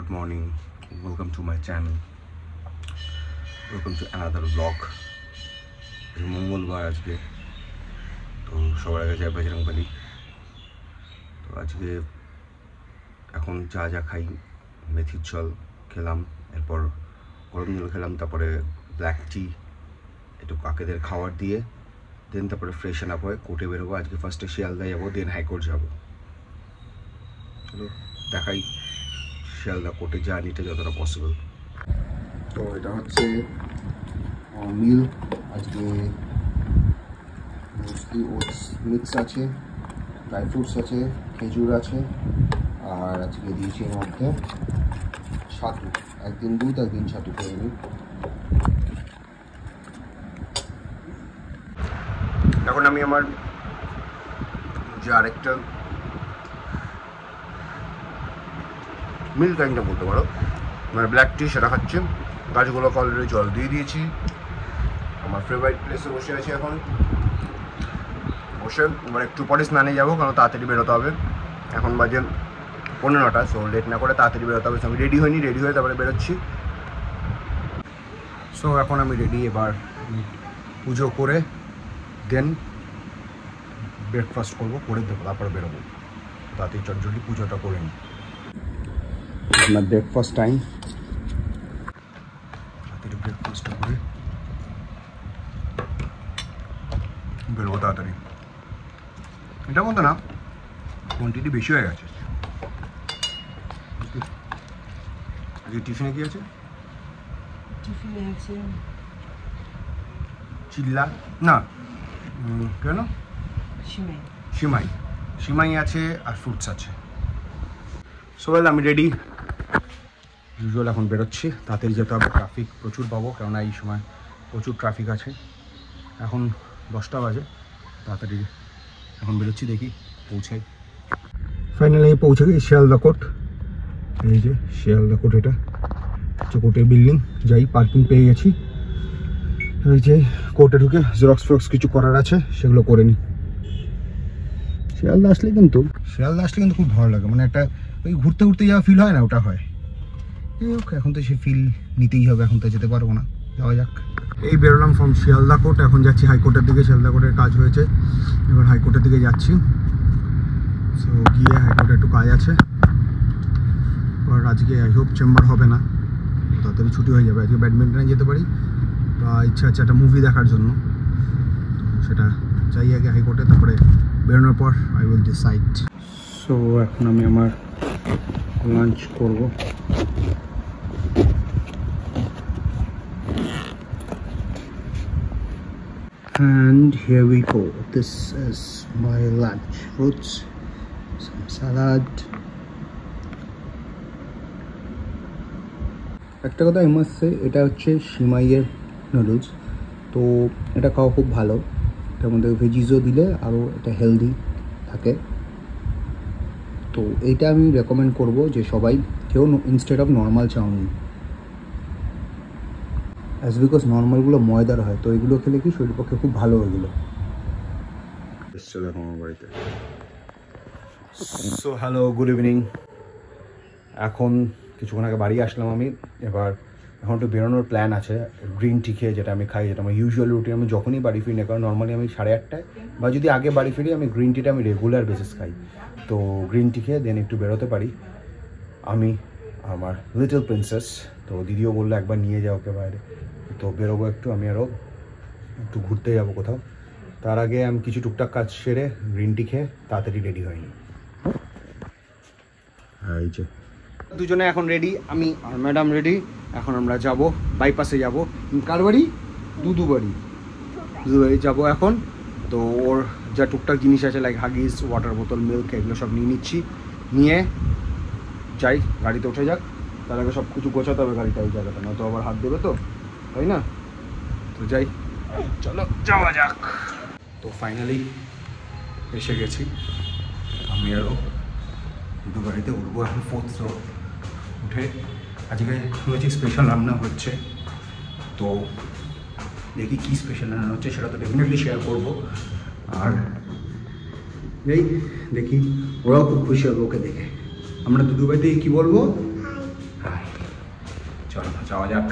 Good morning, welcome to my channel, welcome to another vlog. মঙ্গলবার আজকে তো সবার আগে যাই বজরংবলী। তো আজকে এখন যা খাই মেথির জল খেলাম, এরপর গরম জল খেলাম, তারপরে ব্ল্যাক টি একটু কাকেদের খাবার দিয়ে দেন তারপরে ফ্রেশন আপ হয়ে কোর্টে বেরোবো। আজকে ফার্স্টে শিয়ালদা যাবো, দেন হাইকোর্ট যাবো। চলো দেখাই শিয়ালদা কোর্টে জার্নিটা যতটা পসিবল। তো এটা হচ্ছে মিল, আজকে মোস্টলি ওটস মিক্স আছে, ড্রাই ফ্রুটস আছে, খেজুর আছে, আর আজকে দিয়েছি এর মধ্যে ছাতু, একদিন দুধ একদিন ছাতু করে নিই। এখন আমি আমার যে আরেকটা মিল কাইন্ডটা বলতে পারো, মানে ব্ল্যাক টি, সেটা খাচ্ছি। গাছগুলোকে অলরেডি জল দিয়ে দিয়েছি। আমার ফেভারিট প্লেসে বসে আছি এখন, বসে এবার একটু পরে স্নানে যাবো, কারণ তাড়াতাড়ি বেরোতে হবে। এখন বাজে 9:15, সো লেট না করে তাড়াতাড়ি বেরোতে হবে। আমি রেডি হইনি, রেডি হয়ে তারপরে বেরোচ্ছি। সো এখন আমি রেডি, এবার পুজো করে দেন ব্রেকফাস্ট করবো, করে দেবো, তারপরে বেরোবো। তাড়াতাড়ি চটজলদি পুজোটা করে নিই। আপনার ব্রেকফাস্ট টাইম, তাড়াতাড়ি ব্রেকফাস্টটা করে বেরোবো তাড়াতাড়ি। এটা বলতো না, কোয়ান্টিটি বেশি হয়ে গেছে। আজকে টিফিনে কি আছে? টিফিনে আছে চিল্লা না কেন, সিমাই সিমাই আছে আর ফ্রুটস আছে। সবাই আমি রেডি, ইউজুয়াল এখন বেরোচ্ছি। তাড়াতাড়ি যেতে হবে, ট্রাফিক প্রচুর পাবো, কেননা এই সময় প্রচুর ট্রাফিক আছে। এখন 10টা বাজে, তাড়াতাড়ি এখন বেরোচ্ছি, দেখি পৌঁছাই। ফাইনালি পৌঁছে গেছি শিয়ালদা কোর্ট। এই যে শিয়ালদা কোর্ট, এটা হচ্ছে কোর্টের বিল্ডিং। যাই, পার্কিং পেয়ে গেছি। এই যে কোর্টে ঢুকে জেরক্স ফেরক্স কিছু করার আছে, সেগুলো করে নিই। শিয়ালদা আসলে কিন্তু খুব ভালো লাগে, মানে একটা ওই ঘুরতে ঘুরতে যাওয়া ফিল হয় না, ওটা হয়। এখন তো সে ফিল নিতেই হবে, এখন তো যেতে পারবো না। যাওয়া যাক। এই বেরোলাম ফ্রম শিয়ালদা কোর্ট, এখন যাচ্ছি হাইকোর্টের দিকে। শিয়ালদা কোর্টের কাজ হয়েছে, এবার হাইকোর্টের দিকে যাচ্ছি। সো গিয়ে হাইকোর্টে একটু কাজ আছে, আর আজকে আই হোপ চেম্বার হবে না, তাড়াতাড়ি ছুটি হয়ে যাবে। আজকে ব্যাডমিন্টনে যেতে পারি, বা ইচ্ছা আছে একটা মুভি দেখার জন্য, সেটা যাই আগে হাইকোর্টে, তারপরে বেরোনোর পর আই উইল ডিসাইড। সো এখন আমি আমার লাঞ্চ করব। And here we go. This is my lunch. Fruits, some salad. একটা কথা I must say, এটা হচ্ছে সিমাইয়ের নুডলস। তো এটা খাওয়া খুব ভালো, এটার মধ্যে ভেজিসও দিলে আরও এটা হেলদি থাকে। তো এইটা আমি রেকমেন্ড করব যে সবাই কেউ instead of normal chowmein, as because নর্মালগুলো ময়দার হয়, তো এগুলো খেলে কি শরীর পক্ষে খুব ভালো। এগুলো এসছে দেখো আমার বাড়িতে। So hello, good evening. এখন কিছুক্ষণ আগে বাড়ি আসলাম আমি। এবার এখন একটু বেরোনোর প্ল্যান আছে, গ্রিন টি খেয়ে, যেটা আমি খাই, যেটা আমার ইউজুয়াল রুটিন। আমি যখনই বাড়ি ফিরি না, কারণ নর্মালি আমি 8:30টায় বা যদি আগে বাড়ি ফিরি, আমি গ্রিন টিটা আমি রেগুলার বেসিস খাই। তো গ্রিন টি খেয়ে দেন একটু বেরোতে পারি আমি, আমার লিটল প্রিন্সেস। তো দিদিও বললো একবার নিয়ে যাও ওকে বাইরে, তো বেরোবো একটু, আমি আরও একটু ঘুরতে যাবো কোথাও। তার আগে আমি কিছু টুকটাক কাজ সেরে গ্রিন টি খেয়ে তাড়াতাড়ি রেডি হয়নি। হ্যাঁ, এই যে দুজনে এখন রেডি, আমি আর ম্যাডাম রেডি। এখন আমরা যাব বাইপাসে, যাব কার বাড়ি, দুদু বাড়ি যাবো এখন। তো ওর যা টুকটাক জিনিস আছে, লাইক হাগিস, ওয়াটার বোতল, মিল্ক, এগুলো সব নিয়ে নিচ্ছি। নিয়ে যাই, গাড়িতে উঠে যাক। তার আগে সব কিছু গোছাতে হবে গাড়িটা, এই জায়গাটা না তো আবার হাত দেবে, তো তাই না। তো যাই, চলো যাওয়া যাক। তো ফাইনালি এসে গেছি, আমি আরও দুটো গাড়িতে উঠবো এখন 4th ফ্লোর উঠে। আজকে শুনেছি স্পেশাল রান্না হচ্ছে, তো দেখি কী স্পেশাল রান্না হচ্ছে, সেটা তো ডেফিনেটলি শেয়ার করবো। আর এই দেখি ওরাও খুব খুশি হবে ওকে দেখে। আমরা দুদুভাইতে কী বলবো, যাওয়া যাক।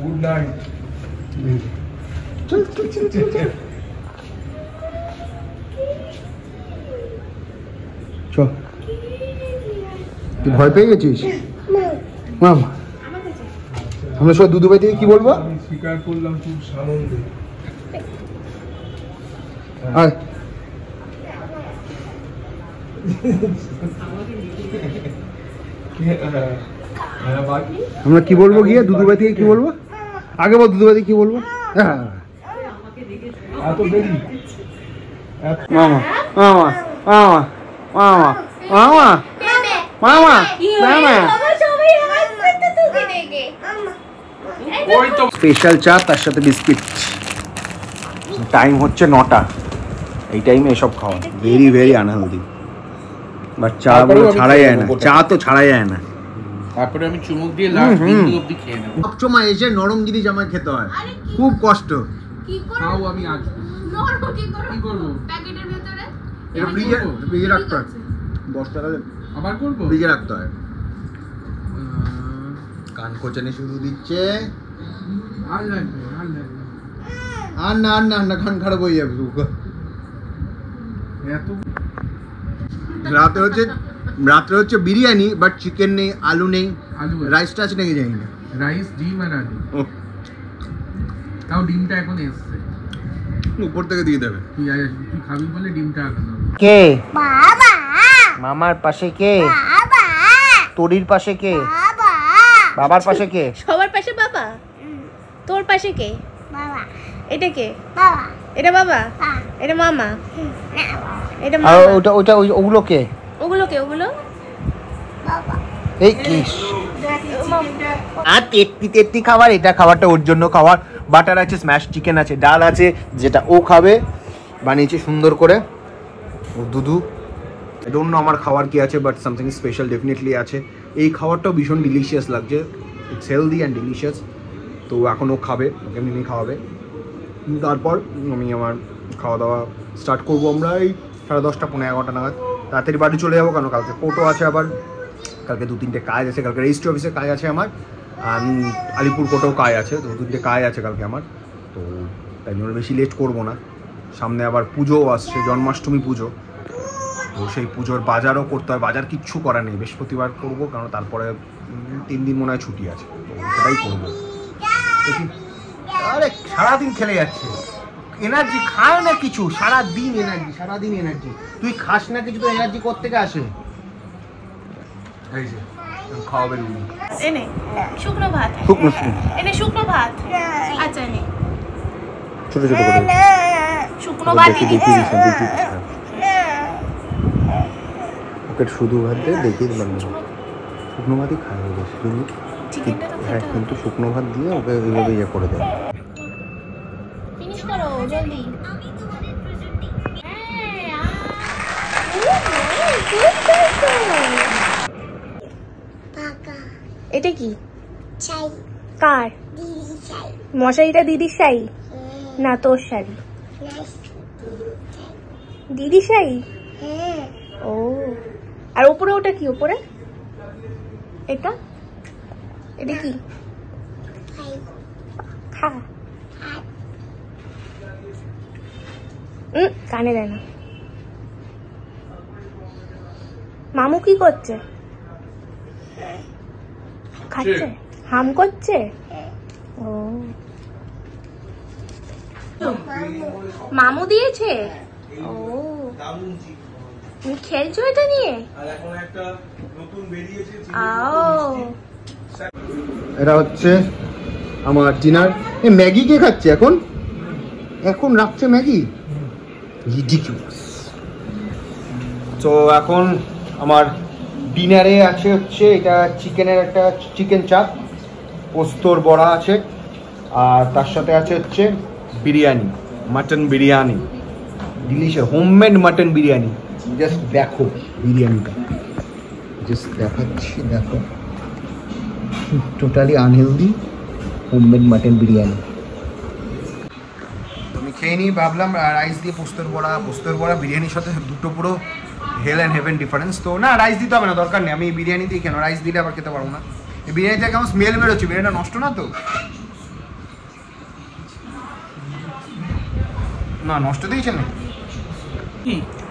Good night. চল চল চল চল চল চল। তুই ভয় পেয়ে গেছিস? মাম আমরা সব দুদুভাই থেকে কি বলবো? আমি স্বীকার করলাম খুব সানন্দে। আয় আমরা কি বলবো গিয়ে দুদুভাই থেকে কি বলবো? আগে বল দুদুভাই থেকে কি বলবো? হ্যাঁ এত দেরি? মামা মামা মামা মামা মামা মামা মামা স্পেশাল চা তার সাথে বিস্কিট। টাইম হচ্ছে 9টা। এই টাইমে এসব খাওয়া ভেরি ভেরি আনহেলদি। বাট চা ছাড়াই যায় না, চা তো ছাড়াই যায় না। তারপরে আমি চুমুক দিয়ে লাস্ট বিন্দু অবধি খেয়ে নেব। সবসময় এসে নরম জিনিস আমায় খেতে হয়, খুব কষ্ট। খাও আমি আসবো। কি করবো? প্যাকেটের ভিতরে এটা ফ্রিজে রাখতে হয়, বস্তাটা আবার করবো? ফ্রিজে রাখতে হয়। কান কোচানি শুরু দিচ্ছে। আর লাগবে আর লাগবে। আর না আর না, কান খারাপ হয়ে যাবে। এত রাত্রে হচ্ছে বিরিয়ানি, বাট চিকেন নেই, আলু নেই, আলু রাইসটা আছে নাকি জানি না। রাইস, ডিম আর আলু। তাও ডিমটা এখন এসছে, উপর থেকে দিয়ে দেবে। তুই খাবি বলে ডিমটা আলাদা। কে? বাবা। মামার পাশে কে? বাবা। তোরির পাশে কে? বাবা। বাবার পাশে কে? সবার পাশে বাবা। তোর পাশে কে? বাবা। এটা কে? বাবা। এটা বাবা। এটা মামা। এটা আর মামা। ওটা ওগুলো কে? ওগুলো কে? ওগুলো বাবা। এই কি আর তেত্তি খাবার, এটা খাবারটা ওর জন্য খাবার। বাটার আছে, স্ম্যাশ চিকেন আছে, ডাল আছে যেটা ও খাবে, বানিয়েছে সুন্দর করে ও দুধু। আই ডোন্ট নো আমার খাবার কি আছে, বাট সামথিং স্পেশাল ডেফিনেটলি আছে। এই খাবারটাও ভীষণ ডিলিশিয়াস লাগছে, ইটস হেলদি অ্যান্ড ডিলিশিয়াস। তো এখন ও খাবে, ওকে এমনি খাওয়াবে। তারপর আমি আমার খাওয়া দাওয়া স্টার্ট করবো। আমরা এই 10:30 পৌনে 11টা নাগাদ তাড়াতাড়ি বাড়ি চলে যাবো, কারণ কালকে ফটো আছে, আবার কালকে 2-3টে কাজ আছে। কালকে রেজিস্ট্রি অফিসে কাজ আছে আমার, আলিপুর কোর্টেও কাজ আছে। তো 2-3টে কাজ আছে কালকে আমার, তো তাই জন্য বেশি লেট করবো না। সামনে আবার পুজোও আসছে, জন্মাষ্টমী পুজো। তো সেই পুজোর বাজারও করতে হয়। বাজার কিচ্ছু করা নেই, বৃহস্পতিবার করবো, কারণ তারপরে 3 দিন মনে হয় ছুটি আছে, তো সেটাই করবো। আরে সারাদিন খেলে যাচ্ছে, এনার্জি খায় না কিছু, সারাদিন এনার্জি। তুই খাস না কিছু, তো এনার্জি কোত্থেকে আসে? এই যে খাওয়াবে রুমি। এনে শুকনো ভাত। শুকনো এনে শুকনো ভাত। আচ্ছা এনে ছোট ছোট করে শুকনো ভাত দিচ্ছি। ওকে শুধু ভাত দিয়ে দেখিয়ে দিলাম, শুকনো ভাতই খায় শুধু। হ্যাঁ, কিন্তু শুকনো ভাত দিয়ে ওকে এইভাবে ইয়ে করে দেয়। ফিনিশ করো জলদি। এটা কি? চাই। কার? দিদি চাই। মশারিটা দিদির শাড়ি না তোর শাড়ি? দিদি শাড়ি। হ্যাঁ। ও, আর উপরে ওটা কি? উপরে এটা কি? খা। কানে দেয় না। মামু কি করছে? খাচ্ছে, হাম করছে। ও, মামু দিয়েছে। ও, তুমি খেলছো এটা নিয়ে? এটা হচ্ছে আমার ডিনার। ম্যাগি কে খাচ্ছে এখন রাখছে ম্যাগি? রিডিকিউলাস। তো এখন আমার ডিনারে আছে হচ্ছে এটা চিকেনের একটা চিকেন চাপ, পোস্তর বড়া আছে, আর তার সাথে আছে হচ্ছে biryani, mutton biryani, delicious homemade mutton biryani. Just দেখো বিরিয়ানিটা, জাস্ট দেখাচ্ছি, দেখো totally unhealthy homemade mutton biryani. আমি খেয়ে নিই, ভাবলাম রাইস দিয়ে পোস্তর বড়া বিরিয়ানির সাথে দুটো পুরো হেল অ্যান্ড হেভেন ডিফারেন্স। তো না রাইস দিতে হবে না, দরকার নেই, আমি বিরিয়ানি দিই কেন, রাইস দিলে আবার খেতে পারবো না। এই বিরিয়ানি থেকে কেমন স্মেল বেরোচ্ছে, বিরিয়ানিটা নষ্ট না তো? না নষ্ট দিয়েছে না।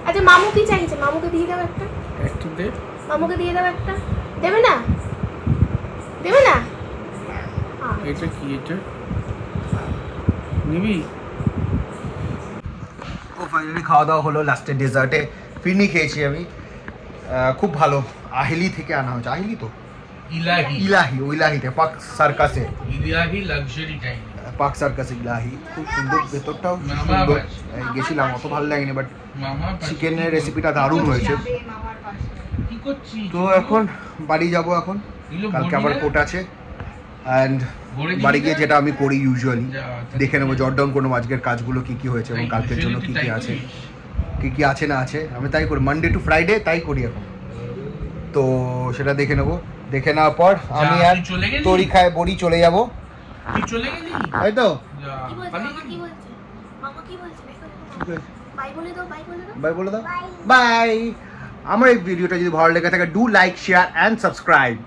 আচ্ছা মামু কি চাইছে, মামুকে দিয়ে দাও একটা, একটু দে। মামুকে দিয়ে দাও একটা। দেবে না, দেবে না? এটা কি, এটা নিবি? ও ফাইনালি খাওয়া দাওয়া হলো, লাস্টে ডেজার্টে ফিরনি খেয়েছি আমি, খুব ভালো। আহেলি থেকে আনা হয়েছে, আহেলি তো ইলাহি, ইলাহি, ও ইলাহিতে পাক সার্কাসে, ইলাহি লাক্সারি টাইম, পাক সার্কাসে ইলাহি, খুব সুন্দর, ভেতরটাও সুন্দর। গেছিলাম, অত ভালো লাগেনি, বাট চিকেনের রেসিপিটা দারুণ হয়েছে। কি করছিস? তো এখন বাড়ি যাব, এখন কালকে আবার কোর্ট আছে, অ্যান্ড বাড়ি গিয়ে যেটা আমি করি ইউজুয়ালি দেখে নেবো, জট ডাউন করবো আজকের কাজগুলো কি কি হয়েছে এবং কালকের জন্য কি কি আছে, কি কি আছে না আছে। আমি তাই করি, মানডে টু ফ্রাইডে তাই করি এখন। তো সেটা দেখে নেবো, দেখে নেওয়ার পর আমি আর তরি খায় বড়ি চলে যাবো। তুই চলে গেলি তাই তো? বাই বলে দাও। বাই। আমার এই ভিডিওটা যদি ভালো লেগে থাকে, do like, share and subscribe.